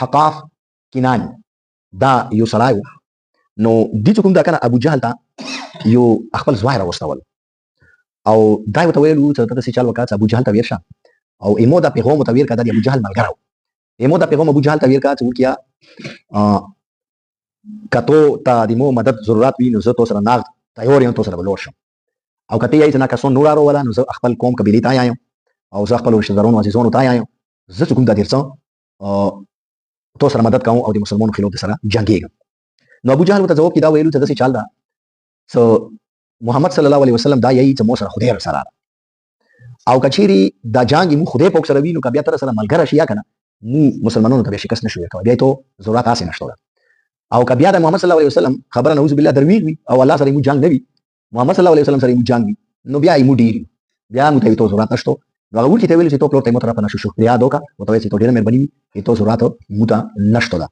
حقاف کنان دا یو سړی و. نو دې چې کوم دا کنه ابوجهل ته یو خپل زوی راوستول او دا ورته ویل چې ته داسې چل وکړه چې ابوجهل ته ویر شه او ایمو دا پیغام ورته ویر کړه د ابوجهل ملګری و. ایمو دا پیغام ابوجهل ته ویر کړه چې وکړه که تو ته د مو مدد ضرورت وي نو زه تو سره نغد تیار یم، تو سره به لاړ شم. او که ته یې چې نه کسان نور راوله نو زه خپل قوم قبیلې ته یم او زه خپلو رشته دارانو عزیزانو ته یم. زه چې کوم دا ډېر څه تو سره مدد کوم او د مسلمانو خلاف سره جنګېږم. نو ابوجهل ورته جواب کې دا ویلو چې داسې چل ده چې محمد صلی الله علیه وسلم دا یایي چې مو سره خدای سره او که چیرې دا جنګ مو خدای پاک سره وي نو که بیا تر سره ملګری شي یا که نه مو مسلمانانو ته بیا شکست نشو ورکولی، بیا تو ضرورت هسې نشته ده. او که بیا د محمد صلی الله علیه وسلم خبره نعوذ بالله درویغ وي او الله سره مو جنګ نه وي، محمد صلی الله علیه وسلم سره مو جنګ وي نو بیا یې مو ډېر وي، بیا مو ته تو ضرورت نشته. نو هغه ورته ویل چې تو پلور ته مو طرف نه شو شکریا دوکا او ته چې تو ډېره مهرباني وي تو ضرورت مو ته نشته ده.